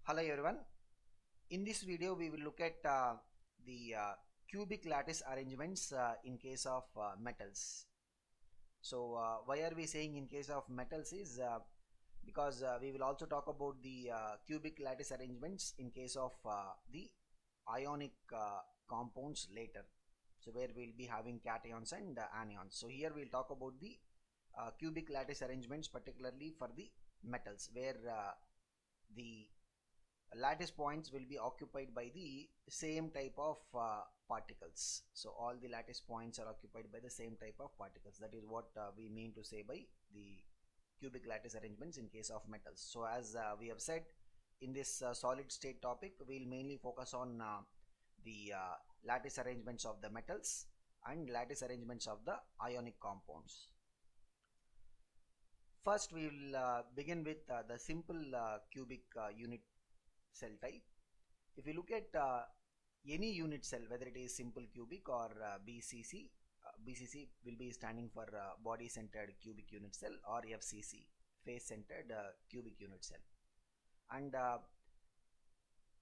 Hello everyone. In this video we will look at the cubic lattice arrangements in case of metals. So why are we saying in case of metals is because we will also talk about the cubic lattice arrangements in case of the ionic compounds later. So where we will be having cations and anions. So here we will talk about the cubic lattice arrangements particularly for the metals where the lattice points will be occupied by the same type of particles. So all the lattice points are occupied by the same type of particles. That is what we mean to say by the cubic lattice arrangements in case of metals. So as we have said in this solid state topic, we will mainly focus on the lattice arrangements of the metals and lattice arrangements of the ionic compounds. First we will begin with the simple cubic unit cell type. If you look at any unit cell, whether it is simple cubic or BCC, BCC will be standing for body-centered cubic unit cell, or FCC, face-centered cubic unit cell. And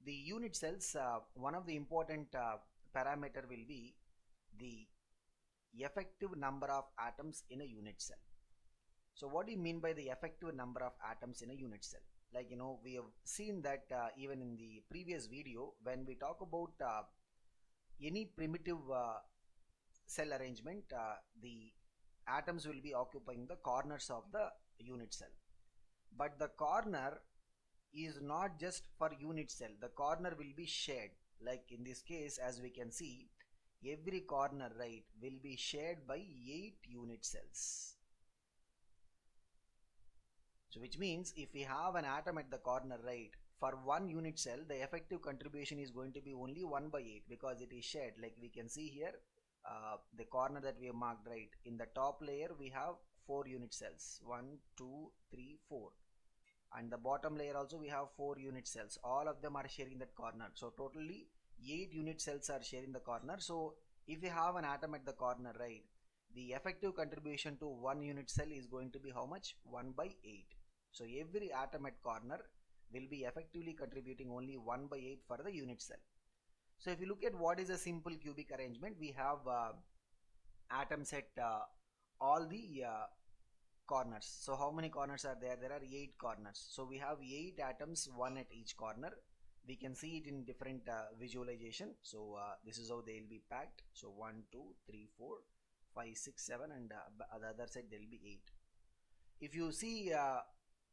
the unit cells, one of the important parameter will be the effective number of atoms in a unit cell. So what do you mean by the effective number of atoms in a unit cell? Like, we have seen that even in the previous video, when we talk about any primitive cell arrangement, the atoms will be occupying the corners of the unit cell. But the corner is not just for unit cell. The corner will be shared. Like in this case, as we can see, every corner, right, will be shared by 8 unit cells. So which means if we have an atom at the corner, right, for one unit cell, the effective contribution is going to be only 1 by 8 because it is shared. Like we can see here, the corner that we have marked, right, in the top layer we have 4 unit cells, 1, 2, 3, 4. And the bottom layer also we have 4 unit cells. All of them are sharing that corner. So totally 8 unit cells are sharing the corner. So if we have an atom at the corner, right, the effective contribution to one unit cell is going to be how much? 1 by 8. So every atom at corner will be effectively contributing only 1 by 8 for the unit cell. So if you look at what is a simple cubic arrangement, we have atoms at all the corners. So how many corners are there? There are 8 corners. So we have 8 atoms, one at each corner. We can see it in different visualization. So this is how they will be packed. So 1, 2, 3, 4, 5, 6, 7, and on the other side there will be 8. If you see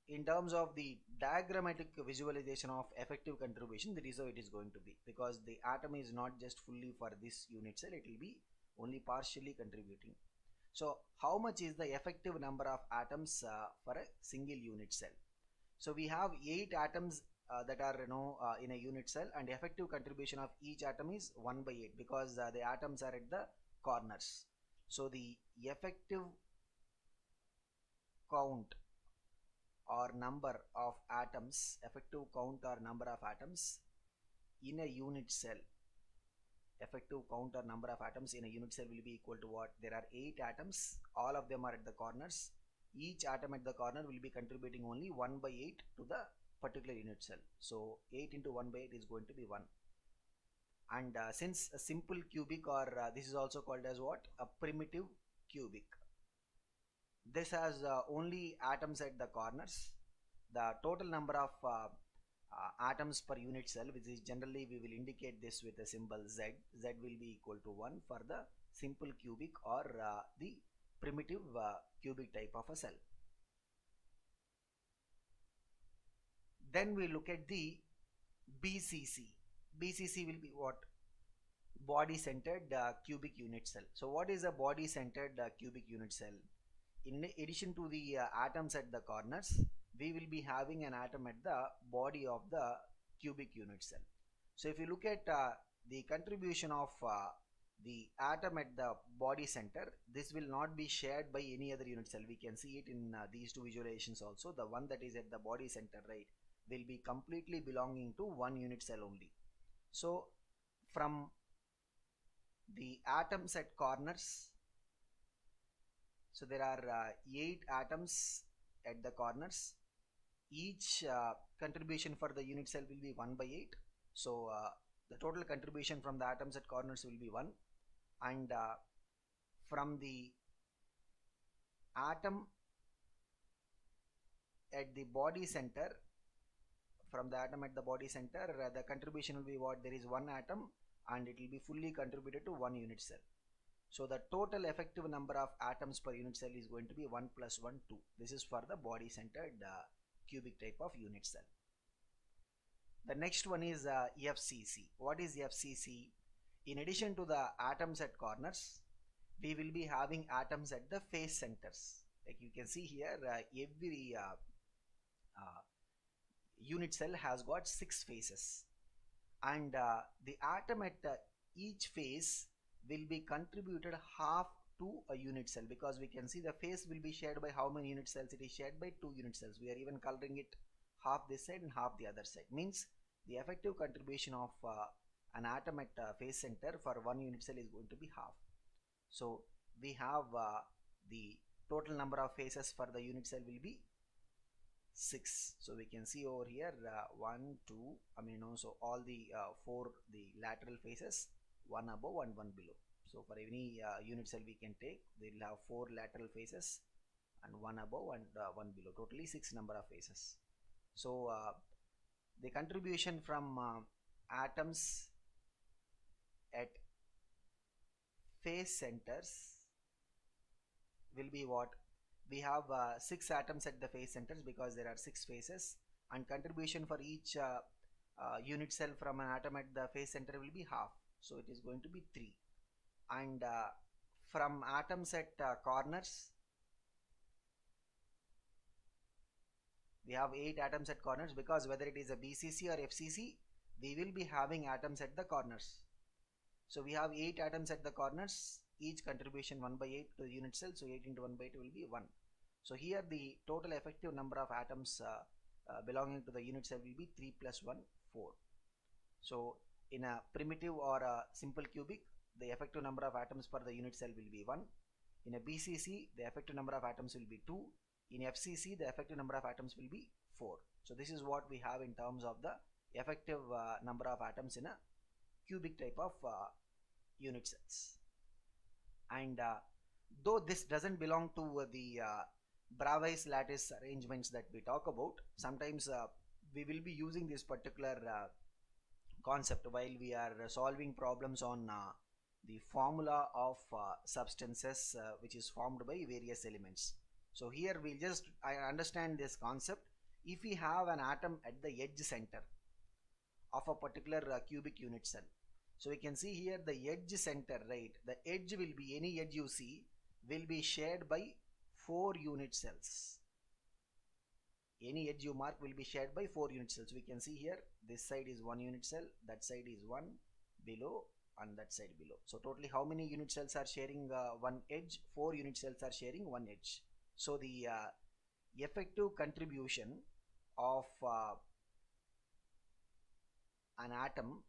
in terms of the diagrammatic visualization of effective contribution, that is how it is going to be, because the atom is not just fully for this unit cell, it will be only partially contributing. So how much is the effective number of atoms for a single unit cell? So we have 8 atoms that are in a unit cell, and effective contribution of each atom is 1 by 8 because the atoms are at the corners. So the effective count or number of atoms, effective count or number of atoms in a unit cell, effective count or number of atoms in a unit cell will be equal to what? There are 8 atoms, all of them are at the corners. Each atom at the corner will be contributing only 1 by 8 to the particular unit cell. So 8 into 1 by 8 is going to be 1. And since a simple cubic, or this is also called as what? A primitive cubic. This has only atoms at the corners. The total number of atoms per unit cell, which is generally we will indicate this with a symbol Z. Z will be equal to 1 for the simple cubic or the primitive cubic type of a cell. Then we look at the BCC. BCC will be what? Body-centered cubic unit cell. So what is a body-centered cubic unit cell? In addition to the atoms at the corners, we will be having an atom at the body of the cubic unit cell. So if you look at the contribution of the atom at the body center, this will not be shared by any other unit cell. We can see it in these two visualizations also. The one that is at the body center, right, will be completely belonging to one unit cell only. So from the atoms at corners, so there are 8 atoms at the corners. each contribution for the unit cell will be 1 by 8. So the total contribution from the atoms at corners will be 1, and from the atom at the body center, the contribution will be what? There is one atom and it will be fully contributed to one unit cell. So the total effective number of atoms per unit cell is going to be 1 plus 1, 2. This is for the body centered cubic type of unit cell. The next one is FCC. What is FCC? In addition to the atoms at corners, we will be having atoms at the face centers. Like you can see here, every unit cell has got 6 faces, and the atom at each face will be contributed half to a unit cell, because we can see the face will be shared by how many unit cells? It is shared by 2 unit cells. We are even coloring it half this side and half the other side. Means the effective contribution of an atom at face center for one unit cell is going to be half. So we have the total number of faces for the unit cell will be 6. So we can see over here 1, 2, so all the 4 the lateral faces, one above and one below. So for any unit cell we can take, they will have 4 lateral faces and one above and one below, totally 6 number of faces. So the contribution from atoms at face centers will be what? We have 6 atoms at the face centers because there are 6 faces, and contribution for each unit cell from an atom at the face center will be half, so it is going to be 3. And from atoms at corners, we have 8 atoms at corners, because whether it is a BCC or FCC, we will be having atoms at the corners. So we have 8 atoms at the corners, each contribution 1 by 8 to the unit cell, so 8 into 1 by 8 will be 1. So here the total effective number of atoms belonging to the unit cell will be 3 plus 1, 4. So in a primitive or a simple cubic, the effective number of atoms per the unit cell will be 1. In a BCC, the effective number of atoms will be 2. In FCC, the effective number of atoms will be 4. So this is what we have in terms of the effective number of atoms in a cubic type of unit cells. And though this doesn't belong to the Bravais lattice arrangements that we talk about, sometimes we will be using this particular concept while we are solving problems on the formula of substances which is formed by various elements. So here we'll just understand this concept. If we have an atom at the edge center of a particular cubic unit cell, so we can see here the edge center, right? The edge will be, any edge you see will be shared by 4 unit cells. Any edge you mark will be shared by 4 unit cells. We can see here this side is 1 unit cell, that side is 1 below, and that side below. So totally how many unit cells are sharing one edge? 4 unit cells are sharing one edge. So the effective contribution of an atom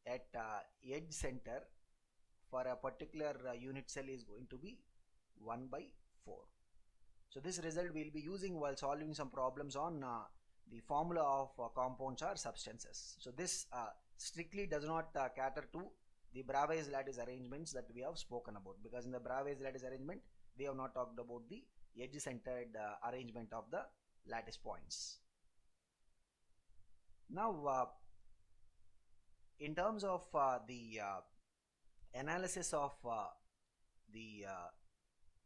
at edge center for a particular unit cell is going to be 1 by 4. So this result we will be using while solving some problems on the formula of compounds or substances. So this strictly does not cater to the Bravais lattice arrangements that we have spoken about, because in the Bravais lattice arrangement we have not talked about the edge centered arrangement of the lattice points. Now in terms of the analysis of the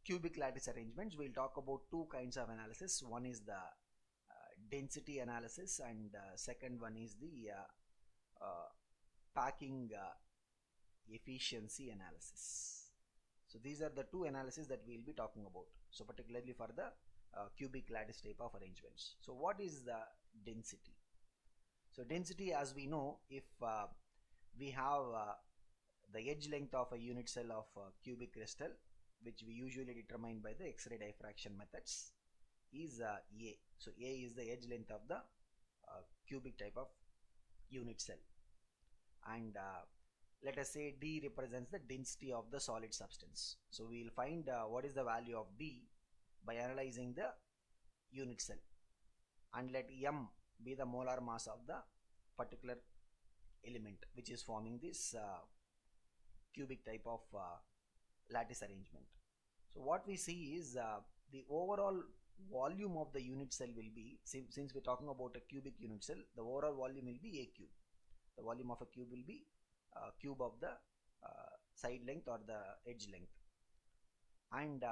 cubic lattice arrangements, we'll talk about 2 kinds of analysis. One is the density analysis, and second one is the packing efficiency analysis. So these are the 2 analyses that we'll be talking about, so particularly for the cubic lattice type of arrangements. So what is the density? So density, as we know, if we have the edge length of a unit cell of cubic crystal, which we usually determine by the X-ray diffraction methods, is A. So A is the edge length of the cubic type of unit cell, and let us say D represents the density of the solid substance. So we will find what is the value of D by analyzing the unit cell. and let m be the molar mass of the particular element which is forming this cubic type of lattice arrangement. So what we see is the overall volume of the unit cell will be, since we're talking about a cubic unit cell, the overall volume will be a cube. The volume of a cube will be cube of the side length or the edge length, and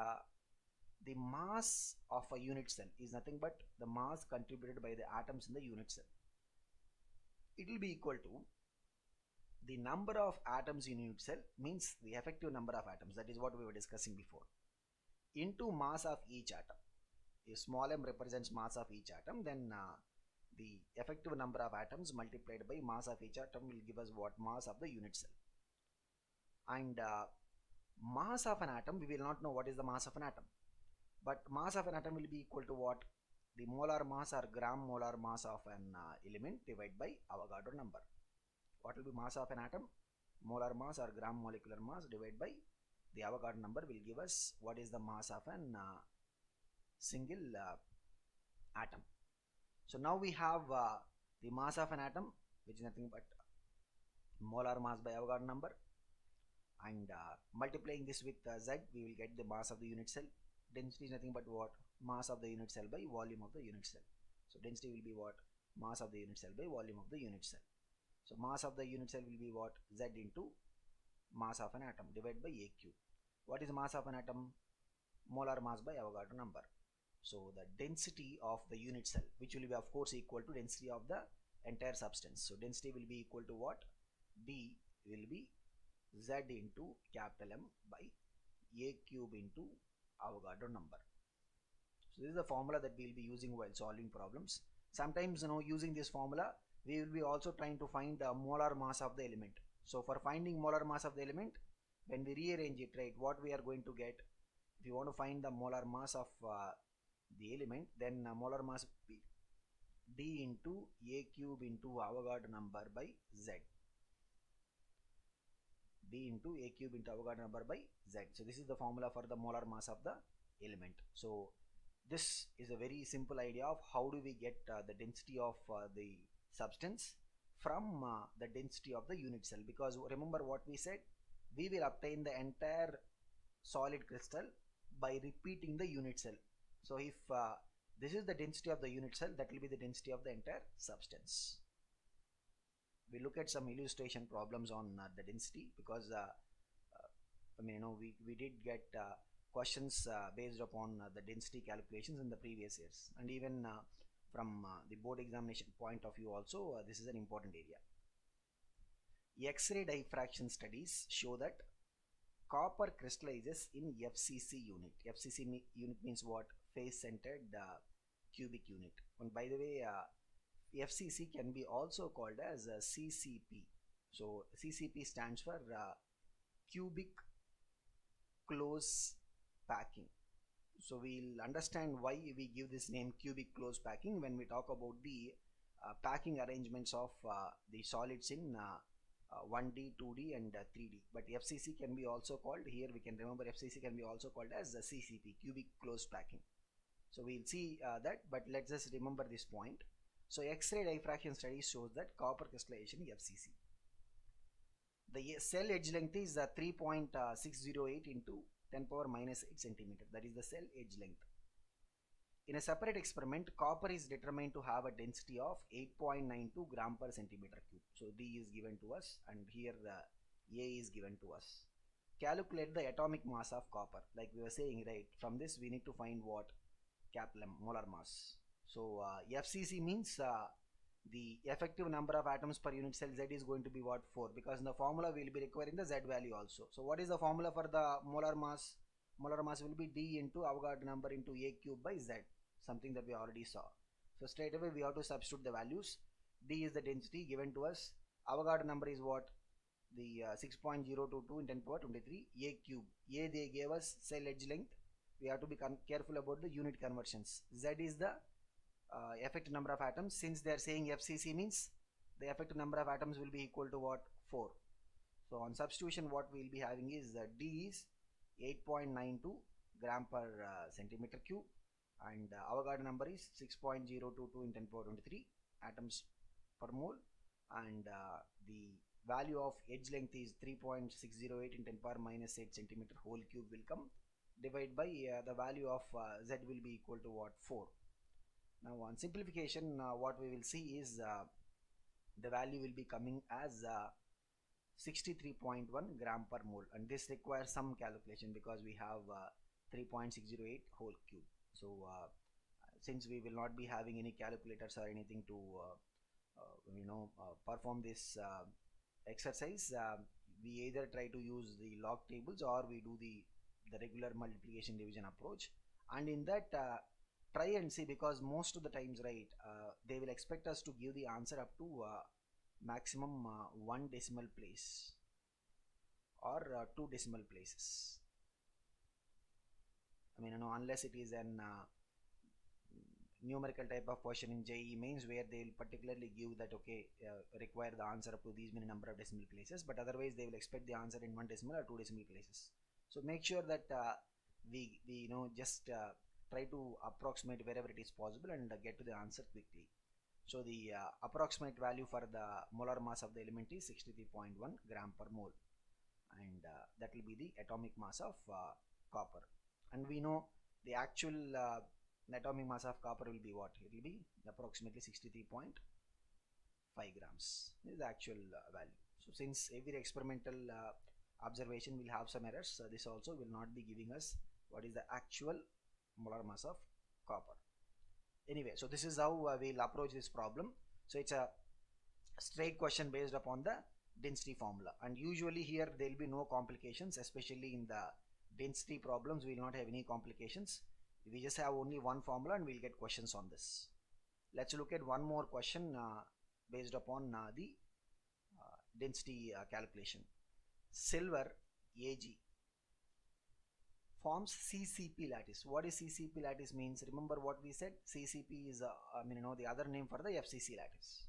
the mass of a unit cell is nothing but the mass contributed by the atoms in the unit cell. It will be equal to the number of atoms in unit cell, means the effective number of atoms, that is what we were discussing before, into mass of each atom. If small m represents mass of each atom, then the effective number of atoms multiplied by mass of each atom will give us what? Mass of the unit cell. And mass of an atom, we will not know what is the mass of an atom, but mass of an atom will be equal to what? The molar mass or gram molar mass of an element divided by Avogadro number. What will be mass of an atom? Molar mass or gram molecular mass divided by the Avogadro number will give us what is the mass of an single atom. So now we have the mass of an atom, which is nothing but molar mass by Avogadro number, and multiplying this with Z, we will get the mass of the unit cell. Density is nothing but what? Mass of the unit cell by volume of the unit cell. So density will be what? Mass of the unit cell by volume of the unit cell. So mass of the unit cell will be what? Z into mass of an atom divided by A cube. What is mass of an atom? Molar mass by Avogadro number. So the density of the unit cell, which will be of course equal to density of the entire substance. So density will be equal to what? D will be Z into capital M by A cube into Avogadro number. So this is the formula that we will be using while solving problems. Sometimes, using this formula, we will be also trying to find the molar mass of the element. So for finding molar mass of the element, when we rearrange it, right, what we are going to get, if you want to find the molar mass of the element, then molar mass will be D into A cube into Avogadro number by Z. D into A cube into Avogadro number by Z. So this is the formula for the molar mass of the element. So this is a very simple idea of how do we get the density of the substance from the density of the unit cell, because remember what we said, we will obtain the entire solid crystal by repeating the unit cell. So if this is the density of the unit cell, that will be the density of the entire substance. We look at some illustration problems on the density, because we did get questions based upon the density calculations in the previous years, and even from the board examination point of view also, this is an important area. X-ray diffraction studies show that copper crystallizes in FCC unit. FCC unit means what? Face-centered cubic unit. And by the way, FCC can be also called as CCP. So CCP stands for cubic close packing. So we'll understand why we give this name cubic close packing when we talk about the packing arrangements of the solids in 1D, 2D and 3D. But FCC can be also called, here we can remember FCC can be also called as CCP, cubic close packing. So we'll see that, but let's just remember this point. So X-ray diffraction study shows that copper crystallization in FCC. The cell edge length is 3.608 into 10 power minus 8 centimeter. That is the cell edge length. In a separate experiment, copper is determined to have a density of 8.92 gram per centimeter cube. So D is given to us, and here A is given to us. Calculate the atomic mass of copper. Like we were saying, right, from this we need to find what? Capital M, molar mass. So FCC means the effective number of atoms per unit cell, Z is going to be what? 4, because in the formula we will be requiring the Z value also. So what is the formula for the molar mass? Molar mass will be D into Avogadro number into A cube by Z, something that we already saw. So straight away we have to substitute the values. D is the density given to us. Avogadro number is what? The 6.022 in 10 power 23. A cube. A they gave us cell edge length. We have to be careful about the unit conversions. Z is the effective number of atoms. Since they are saying FCC means the effective number of atoms will be equal to what? 4. So on substitution what we will be having is D is 8.92 gram per centimeter cube. and Avogadro number is 6.022 in 10 power 23 atoms per mole, and the value of edge length is 3.608 in 10 power minus 8 centimeter whole cube will come, divided by the value of z will be equal to what, 4. Now on simplification, what we will see is the value will be coming as 63.1 gram per mole, and this requires some calculation because we have 3.608 whole cube. So since we will not be having any calculators or anything to perform this exercise, we either try to use the log tables or we do the regular multiplication division approach, and in that try and see, because most of the times, right, they will expect us to give the answer up to maximum 1 decimal place or 2 decimal places. I mean, unless it is an numerical type of question in JEE mains where they will particularly give that, okay, require the answer up to these many number of decimal places, but otherwise they will expect the answer in 1 decimal or 2 decimal places. So make sure that we just try to approximate wherever it is possible and get to the answer quickly. So the approximate value for the molar mass of the element is 63.1 gram per mole, and that will be the atomic mass of copper. And we know the actual atomic mass of copper will be what? It will be approximately 63.5 grams. This is the actual value. So since every experimental observation will have some errors, this also will not be giving us what is the actual molar mass of copper. Anyway, so this is how we'll approach this problem. So it's a straight question based upon the density formula, and usually here there will be no complications, especially in the density problems we will not have any complications. We just have only one formula and we'll get questions on this. Let's look at one more question based upon the density calculation. Silver Ag forms CCP lattice. What is CCP lattice means? Remember what we said? CCP is the other name for the FCC lattice.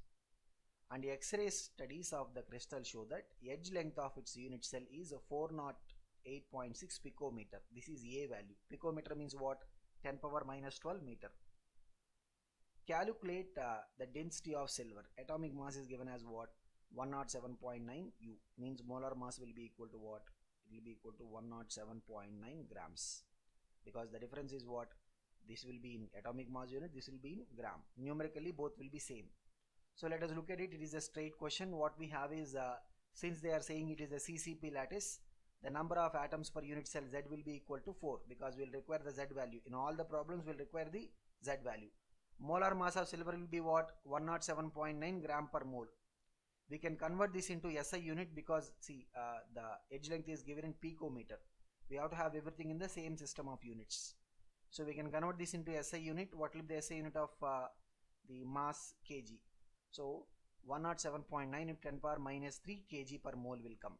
And the X-ray studies of the crystal show that edge length of its unit cell is 408.6 picometer. This is A value. Picometer means what? 10 power minus 12 meter. Calculate the density of silver. Atomic mass is given as what? 107.9 U. Means molar mass will be equal to what? It will be equal to 107.9 grams. Because the difference is what? This will be in atomic mass unit, this will be in gram. Numerically both will be same. So let us look at it. It is a straight question. What we have is, since they are saying it is a CCP lattice, the number of atoms per unit cell Z will be equal to 4, because we will require the Z value. In all the problems we will require the Z value. Molar mass of silver will be what? 107.9 gram per mole. We can convert this into SI unit because see, the edge length is given in picometer. We have to have everything in the same system of units. So we can convert this into SI unit. What will be the SI unit of the mass kg? So 107.9 into 10 power minus 3 kg per mole will come.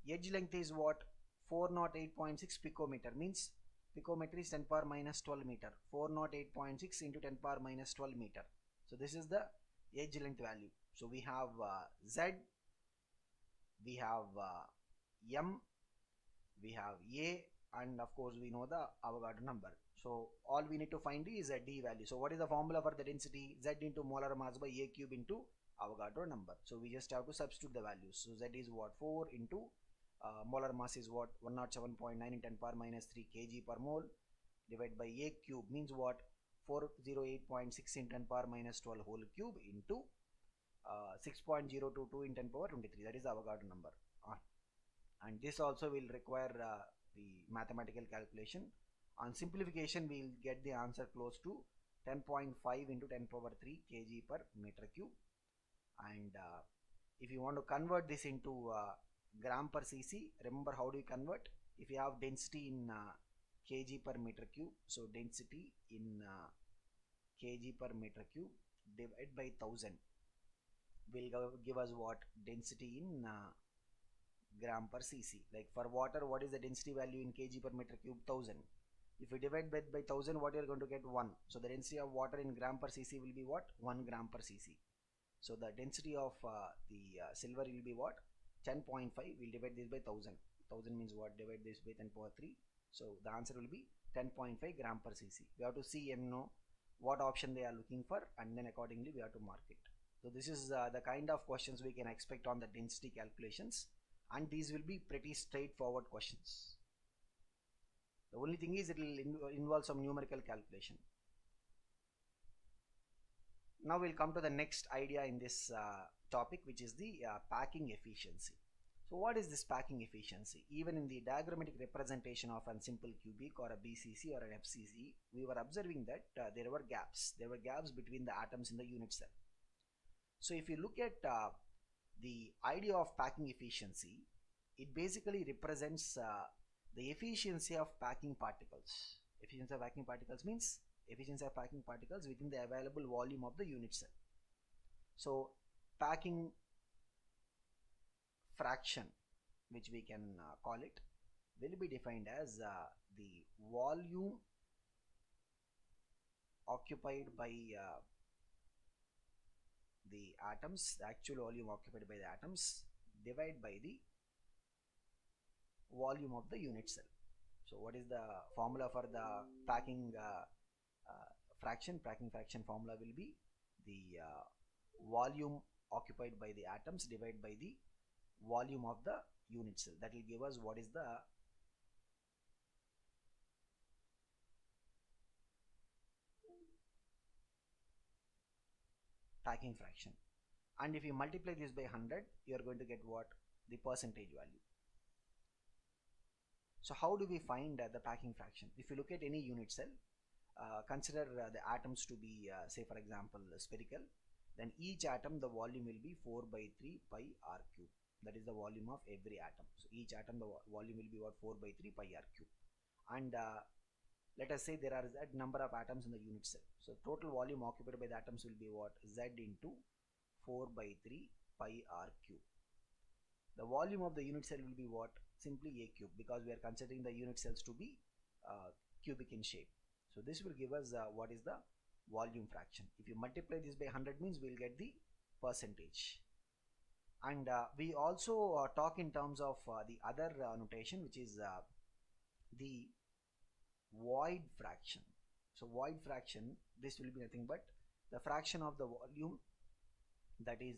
Edge length is what? 408.6 picometer, means picometer is 10 power minus 12 meter. 408.6 into 10 power minus 12 meter. So this is the edge length value. So we have Z, we have M, we have A, and of course we know the Avogadro number. So all we need to find is a D value. So what is the formula for the density? Z into molar mass by A cube into Avogadro number. So we just have to substitute the values. So Z is what? 4 into molar mass is what? 107.9 in 10 power minus 3 kg per mole divided by A cube means what? 408.6 in 10 power minus 12 whole cube into 6.022 in 10 power 23. That is the Avogadro number. And this also will require the mathematical calculation. On simplification, we will get the answer close to 10.5 into 10 power 3 kg per meter cube. And if you want to convert this into gram per cc, remember how do you convert? If you have density in kg per meter cube, so density in kg per meter cube divided by 1000 will give us what? Density in gram per cc. Like for water, what is the density value in kg per meter cube? 1000. If you divide by 1000, what you are going to get? 1. So the density of water in gram per cc will be what? 1 gram per cc. So the density of the silver will be what? 10.5. We'll divide this by 1000. 1000 means what? Divide this by 10 power 3. So the answer will be 10.5 gram per cc. We have to see and know what option they are looking for, and then accordingly we have to mark it. So this is the kind of questions we can expect on the density calculations, and these will be pretty straightforward questions. The only thing is it will involve some numerical calculation. Now we'll come to the next idea in this topic, which is the packing efficiency. So what is this packing efficiency? Even in the diagrammatic representation of a simple cubic or a BCC or an FCC, we were observing that there were gaps. There were gaps between the atoms in the unit cell. So if you look at the idea of packing efficiency, it basically represents the efficiency of packing particles. Efficiency of packing particles means efficiency of packing particles within the available volume of the unit cell. So packing fraction, which we can call it, will be defined as the volume occupied by the atoms, the actual volume occupied by the atoms, divided by the volume of the unit cell. So what is the formula for the packing fraction? Packing fraction formula will be the volume occupied by the atoms divided by the volume of the unit cell. That will give us what is the packing fraction. And if you multiply this by 100, you are going to get what? The percentage value. So how do we find the packing fraction? If you look at any unit cell, consider the atoms to be say for example spherical, then each atom the volume will be 4 by 3 pi r cube. That is the volume of every atom. So each atom the volume will be what? 4 by 3 pi r cube. And let us say there are z number of atoms in the unit cell. So total volume occupied by the atoms will be what? Z into 4 by 3 pi r cube. The volume of the unit cell will be what? Simply a cube, because we are considering the unit cells to be cubic in shape. So this will give us what is the volume fraction. If you multiply this by 100 means we will get the percentage. And we also talk in terms of the other notation, which is the void fraction. So void fraction, this will be nothing but the fraction of the volume that is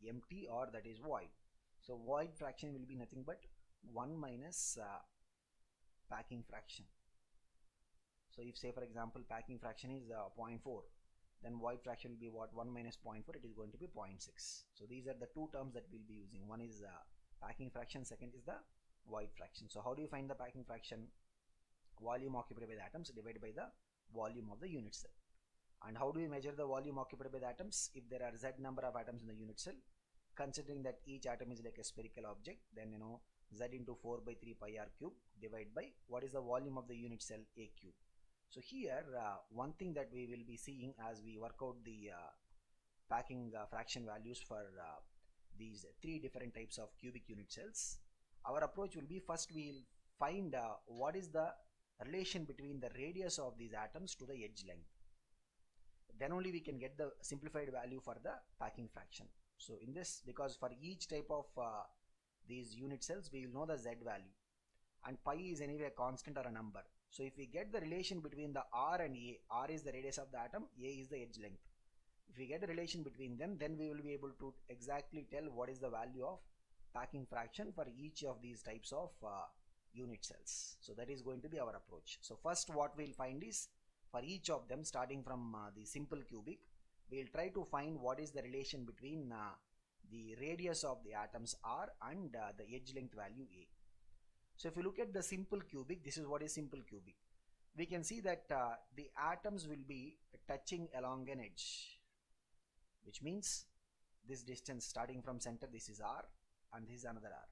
empty or that is void. So void fraction will be nothing but 1 minus packing fraction. So if say for example packing fraction is 0.4, then void fraction will be what? 1 minus 0.4, it is going to be 0.6. So these are the two terms that we'll be using. One is packing fraction, second is the void fraction. So how do you find the packing fraction? Volume occupied by the atoms divided by the volume of the unit cell. And how do we measure the volume occupied by the atoms? If there are z number of atoms in the unit cell, considering that each atom is like a spherical object, then z into 4 by 3 pi r cube divided by what is the volume of the unit cell? A cube. So here one thing that we will be seeing as we work out the packing fraction values for these three different types of cubic unit cells, our approach will be first we will find what is the relation between the radius of these atoms to the edge length. Then only we can get the simplified value for the packing fraction. So in this, because for each type of these unit cells we will know the z value, and pi is anyway a constant or a number. So if we get the relation between the r and a, r is the radius of the atom, a is the edge length. If we get a relation between them, then we will be able to exactly tell what is the value of packing fraction for each of these types of unit cells. So that is going to be our approach. So first what we will find is for each of them, starting from the simple cubic, we will try to find what is the relation between the radius of the atoms r and the edge length value a. So if you look at the simple cubic, this is what is simple cubic. We can see that the atoms will be touching along an edge, which means this distance starting from center, this is r and this is another r.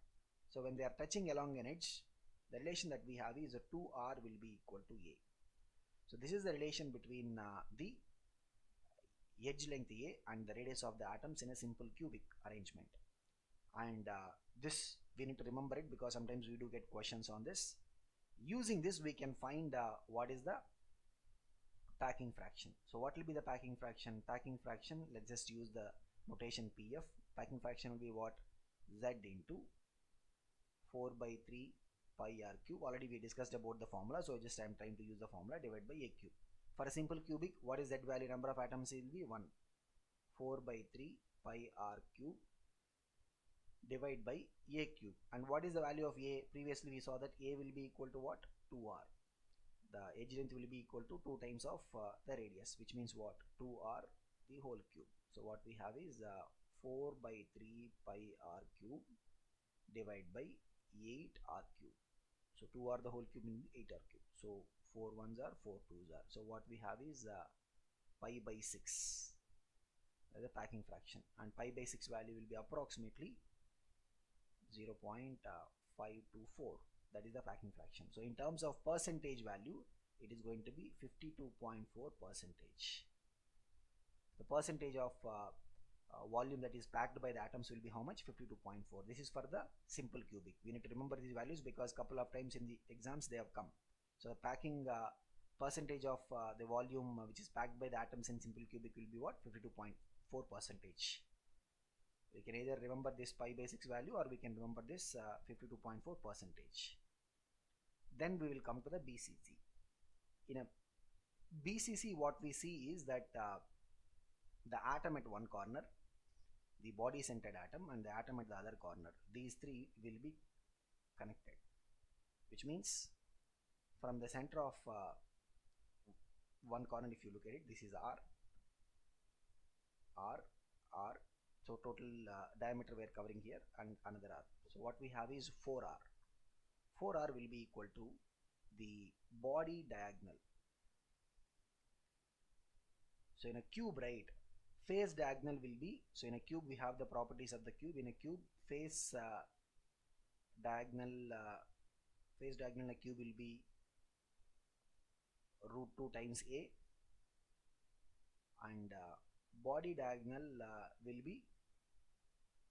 So when they are touching along an edge, the relation that we have is 2r will be equal to a. So this is the relation between the edge length a and the radius of the atoms in a simple cubic arrangement. And this we need to remember it, because sometimes we do get questions on this. Using this we can find what is the packing fraction. So what will be the packing fraction? Packing fraction, let's just use the notation PF. Packing fraction will be what? Z into 4 by 3 pi r cube. Already we discussed about the formula, so just I am trying to use the formula, divided by a cube. For a simple cubic, what is z value? Number of atoms will be 1. 4 by 3 pi r cube divided by a cube. And what is the value of a? Previously we saw that a will be equal to what? 2r. The edge length will be equal to 2 times of the radius, which means what? 2r the whole cube. So what we have is 4 by 3 pi r cube divided by 8r cube. So 2r the whole cube means 8r cube. So 4 ones are 4 twos are. So what we have is pi by 6 as a packing fraction, and pi by 6 value will be approximately 0.524. That is the packing fraction. So in terms of percentage value, it is going to be 52.4%. The percentage of volume that is packed by the atoms will be how much? 52.4. This is for the simple cubic. We need to remember these values because couple of times in the exams they have come. So the packing percentage of the volume which is packed by the atoms in simple cubic will be what? 52.4%. We can either remember this pi by 6 value, or we can remember this 52.4%. Then we will come to the BCC. In a BCC, what we see is that the atom at one corner, the body centered atom, and the atom at the other corner, these three will be connected, which means from the center of one corner, if you look at it, this is R, so total diameter we are covering here, and another R. So what we have is 4R. 4R will be equal to the body diagonal. So in a cube, right, face diagonal will be, so in a cube we have the properties of the cube. In a cube, face diagonal in a cube will be root 2 times a, and body diagonal will be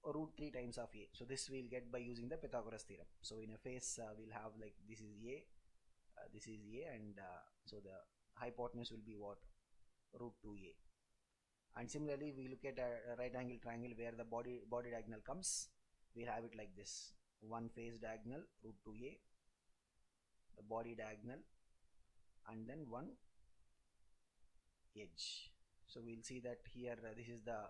root 3 times of a. So this we'll get by using the Pythagoras theorem. So in a face we'll have like this is a, and so the hypotenuse will be what? Root 2a. And similarly we look at a right angle triangle where the body diagonal comes, we'll have it like this: one face diagonal root 2a, the body diagonal, and then one edge. So we'll see that here this is the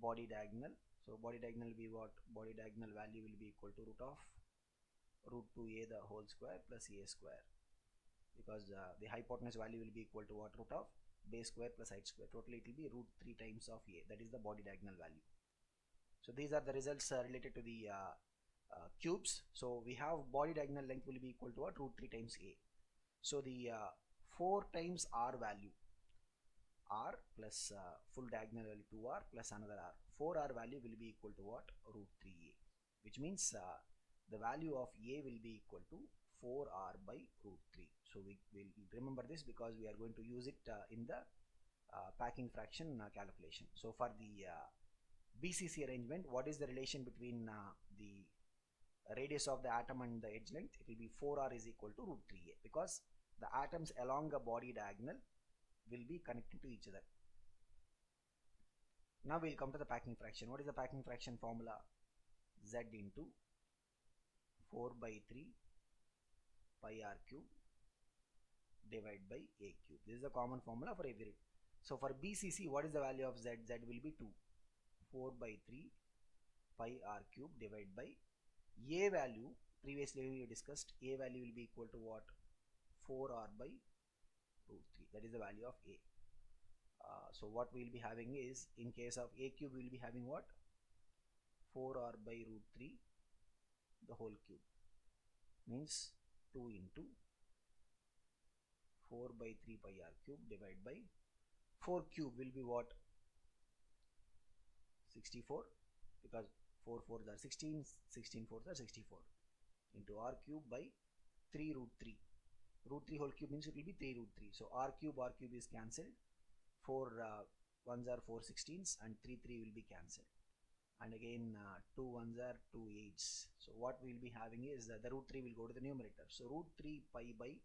body diagonal. So body diagonal will be what? Body diagonal value will be equal to root of root 2a the whole square plus a square, because the hypotenuse value will be equal to what? Root of base square plus height square. Totally it will be root 3 times of a. That is the body diagonal value. So these are the results related to the cubes. So we have body diagonal length will be equal to what? Root 3 times a. So the 4 times r value, r plus full diagonal value 2r plus another r, 4r value will be equal to what? Root 3a, which means the value of a will be equal to 4r by root 3. So we will remember this because we are going to use it in the packing fraction calculation. So for the BCC arrangement, what is the relation between the radius of the atom and the edge length? It will be 4r is equal to root 3a, because the atoms along a body diagonal will be connected to each other. Now we'll come to the packing fraction. What is the packing fraction formula? Z into 4 by 3 pi r cube divided by a cube. This is a common formula for every. So for BCC, what is the value of Z? Z will be 2. 4 by 3 pi r cube divided by a value. Previously we discussed a value will be equal to what? 4r by root 3. That is the value of a. So what we will be having is, in case of a cube we will be having what? 4r by root 3 the whole cube, means 2 into 4 by 3 pi r cube divided by 4 cube will be what? 64, because 4 4s are 16, 16 4s are 64, into r cube by 3 root 3. Root 3 whole cube means it will be 3 root 3. So r cube is cancelled. 4 1s are 4 16s, and 3 will be cancelled. And again 2 1s are 2 8s. So what we will be having is the root 3 will go to the numerator. So root 3 pi by 8.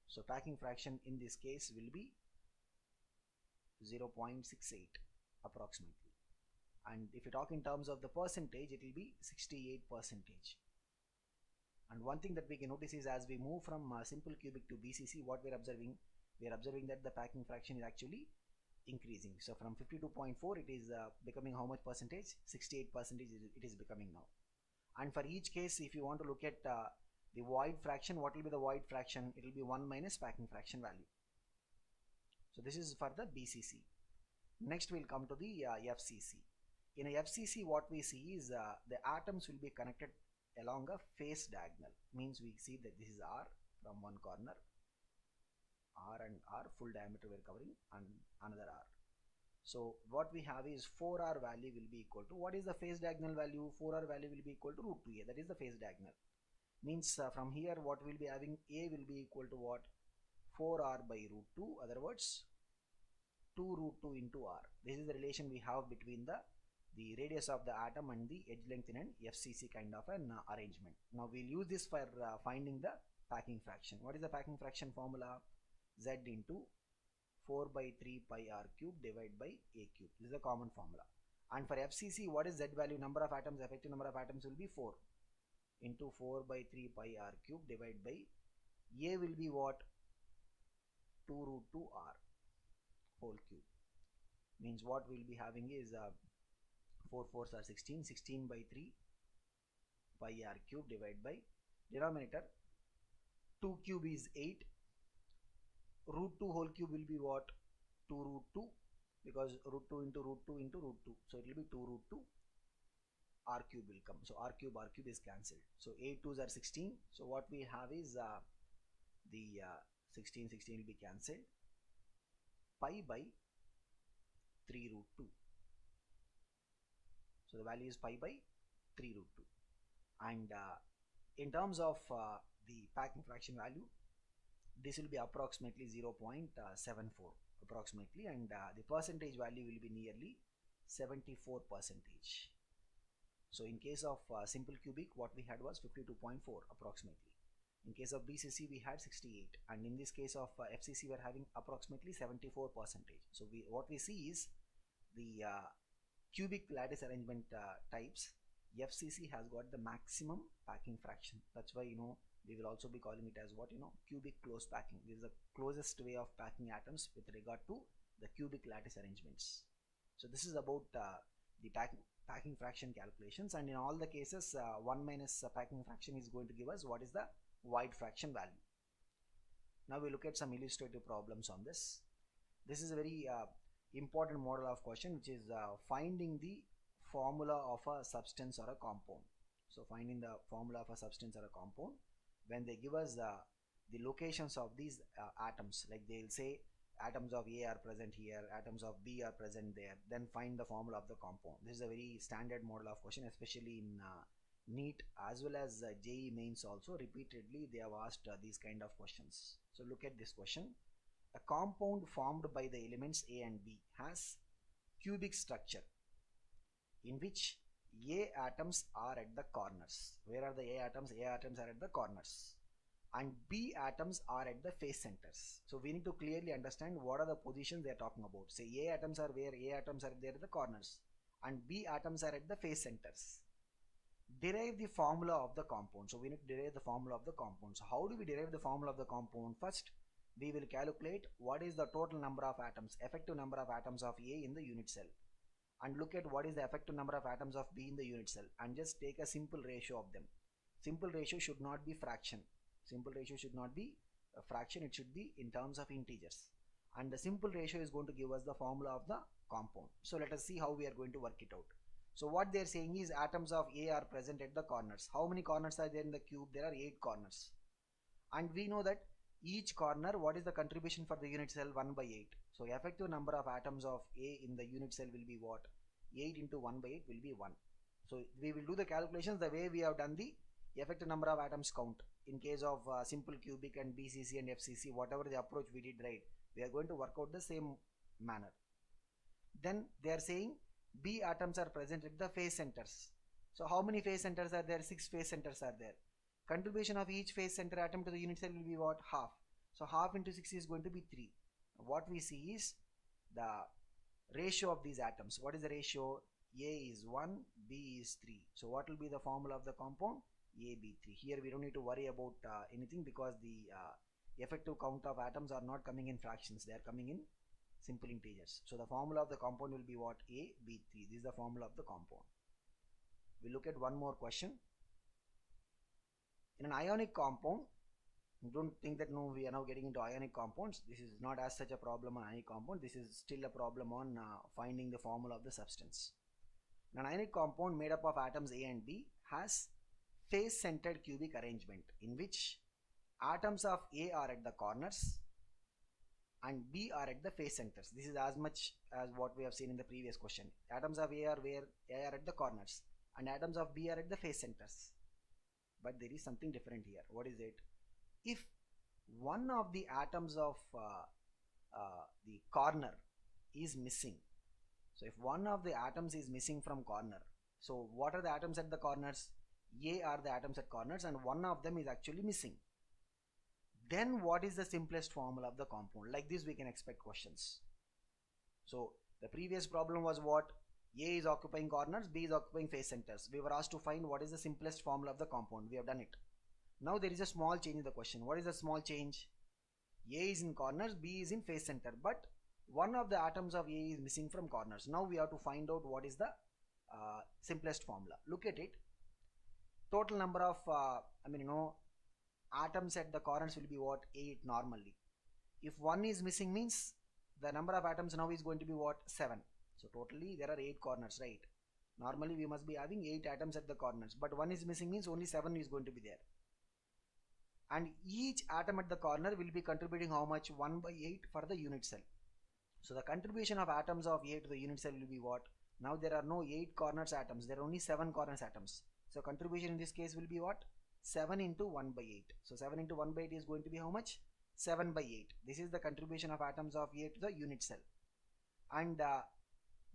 So packing fraction in this case will be 0.68 approximately. And if you talk in terms of the percentage, it will be 68%. And one thing that we can notice is as we move from simple cubic to BCC, what we're observing? We are observing that the packing fraction is actually increasing. So from 52.4 it is becoming how much percentage? 68% it is becoming now. And for each case, if you want to look at the void fraction, what will be the void fraction? It will be 1 minus packing fraction value. So this is for the BCC. Next we'll come to the FCC. In a FCC, what we see is the atoms will be connected along a face diagonal. Means we see that this is R from one corner, R and R, full diameter we're covering, and another R. So what we have is 4R value will be equal to, what is the face diagonal value? 4R value will be equal to root 2A, that is the face diagonal. Means from here what we'll be having, A will be equal to what? 4R by root 2, other words 2 root 2 into R. This is the relation we have between the radius of the atom and the edge length in an FCC kind of an arrangement. Now we'll use this for finding the packing fraction. What is the packing fraction formula? Z into 4 by 3 pi R cube divided by A cube. This is a common formula. And for FCC, what is Z value? Number of atoms, effective number of atoms will be 4 into 4 by 3 pi R cube divided by A will be what? 2 root 2 R whole cube. Means what we'll be having is 4 4s are 16, 16 by 3 pi R cube divided by denominator 2 cube is 8. Root 2 whole cube will be what? 2 root 2, because root 2 into root 2 into root 2. So it will be 2 root 2. R cube will come. So R cube is cancelled. So 8 2s are 16. So what we have is the 16 will be cancelled. Pi by 3 root 2. So the value is pi by 3 root 2. And in terms of the packing fraction value, this will be approximately 0.74 approximately, and the percentage value will be nearly 74%. So in case of simple cubic, what we had was 52.4 approximately. In case of BCC, we had 68, and in this case of FCC, we are having approximately 74%. So what we see is the cubic lattice arrangement types. FCC has got the maximum packing fraction. That's why we will also be calling it as what cubic close packing. This is the closest way of packing atoms with regard to the cubic lattice arrangements. So this is about the packing fraction calculations, and in all the cases 1 minus packing fraction is going to give us what is the void fraction value. Now we look at some illustrative problems on this. This is a very important model of question, which is finding the formula of a substance or a compound. So finding the formula of a substance or a compound when they give us the locations of these atoms, like they'll say atoms of A are present here, atoms of B are present there, then find the formula of the compound. This is a very standard model of question, especially in NEET as well as JEE mains also. Repeatedly they have asked these kind of questions. So look at this question. A compound formed by the elements A and B has cubic structure in which A atoms are at the corners. Where are the A atoms? A atoms are at the corners, and B atoms are at the face centers. So we need to clearly understand what are the positions they are talking about. Say A atoms are where? A atoms are there at the corners, and B atoms are at the face centers. Derive the formula of the compound. So we need to derive the formula of the compound. So how do we derive the formula of the compound? First, we will calculate what is the total number of atoms, effective number of atoms of A in the unit cell, and look at what is the effective number of atoms of B in the unit cell, and just take a simple ratio of them. Simple ratio should not be fraction. Simple ratio should not be a fraction, it should be in terms of integers. And the simple ratio is going to give us the formula of the compound. So let us see how we are going to work it out. So what they are saying is atoms of A are present at the corners. How many corners are there in the cube? There are 8 corners. And we know that each corner, what is the contribution for the unit cell? 1 by 8. So effective number of atoms of A in the unit cell will be what? 8 into 1 by 8 will be 1. So we will do the calculations the way we have done the effective number of atoms count. In case of simple cubic and BCC and FCC, whatever the approach we did, right, we are going to work out the same manner. Then they are saying B atoms are present at the face centers. So how many face centers are there? 6 face centers are there. Contribution of each face center atom to the unit cell will be what? Half. So half into 6 is going to be 3. What we see is the ratio of these atoms. What is the ratio? A is 1, B is 3. So what will be the formula of the compound? AB3. Here we don't need to worry about anything because the effective count of atoms are not coming in fractions, they are coming in simple integers. So the formula of the compound will be what? AB3. This is the formula of the compound. We look at one more question. In an ionic compound, don't think that no, we are now getting into ionic compounds. This is not as such a problem on ionic compound. This is still a problem on finding the formula of the substance. An ionic compound made up of atoms A and B has face-centered cubic arrangement in which atoms of A are at the corners and B are at the face centers. This is as much as what we have seen in the previous question. Atoms of A are where? A are at the corners and atoms of B are at the face centers. But there is something different here. What is it? If one of the atoms of the corner is missing, so if one of the atoms is missing from corner, so what are the atoms at the corners? A are the atoms at corners and one of them is actually missing. Then what is the simplest formula of the compound? Like this we can expect questions. So the previous problem was what? A is occupying corners, B is occupying face centers. We were asked to find what is the simplest formula of the compound. We have done it. Now there is a small change in the question. What is the small change? A is in corners, B is in face center, but one of the atoms of A is missing from corners. Now we have to find out what is the simplest formula. Look at it. Total number of atoms at the corners will be what? 8 normally. If one is missing means the number of atoms now is going to be what? 7. So totally there are 8 corners, right? Normally we must be having 8 atoms at the corners, but one is missing means only 7 is going to be there. And each atom at the corner will be contributing how much? 1 by 8 for the unit cell. So the contribution of atoms of A to the unit cell will be what? Now there are no 8 corners atoms, there are only 7 corners atoms. So contribution in this case will be what? 7 into 1 by 8. So 7 into 1 by 8 is going to be how much? 7 by 8. This is the contribution of atoms of A to the unit cell. And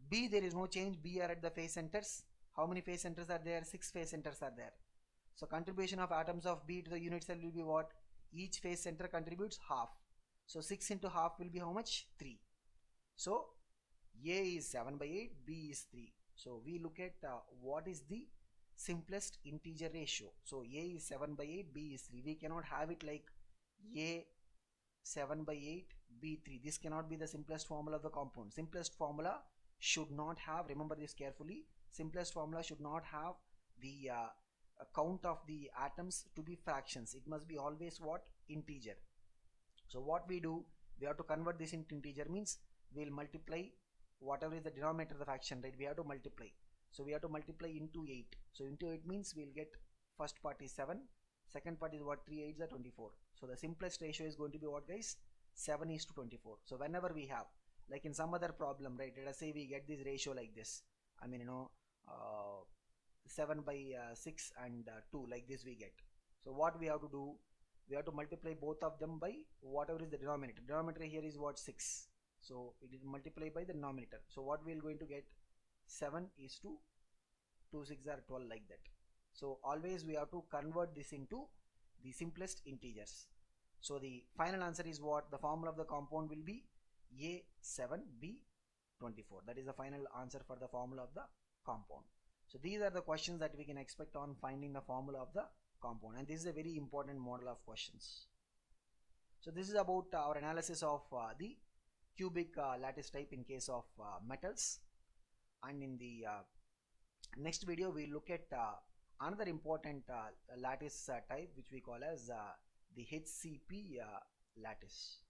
B, there is no change. B are at the face centers. How many face centers are there? 6 face centers are there. So contribution of atoms of B to the unit cell will be what? Each face center contributes half. So 6 into half will be how much? 3. So A is 7 by 8, B is 3. So we look at what is the simplest integer ratio. So A is 7 by 8, B is 3. We cannot have it like A 7 by 8, B 3. This cannot be the simplest formula of the compound. Simplest formula should not have, remember this carefully, simplest formula should not have the count of the atoms to be fractions. It must be always what? Integer. So what we do, we have to convert this into integer, means we will multiply whatever is the denominator of the fraction, right? We have to multiply. So we have to multiply into 8. So into 8 means we will get first part is 7, second part is what? 3 8s are 24. So the simplest ratio is going to be what, guys? 7 is to 24. So whenever we have, like in some other problem, right, let us say we get this ratio like this, 7 by 6 and 2, like this we get. So what we have to do, we have to multiply both of them by whatever is the denominator. Denominator here is what? 6. So it is multiplied by the denominator. So what we are going to get? 7 is to 2 6 are 12, like that. So always we have to convert this into the simplest integers. So the final answer is what? The formula of the compound will be A7B24. That is the final answer for the formula of the compound. So these are the questions that we can expect on finding the formula of the compound, and this is a very important model of questions. So this is about our analysis of the cubic lattice type in case of metals, and in the next video we look at another important lattice type which we call as the HCP lattice.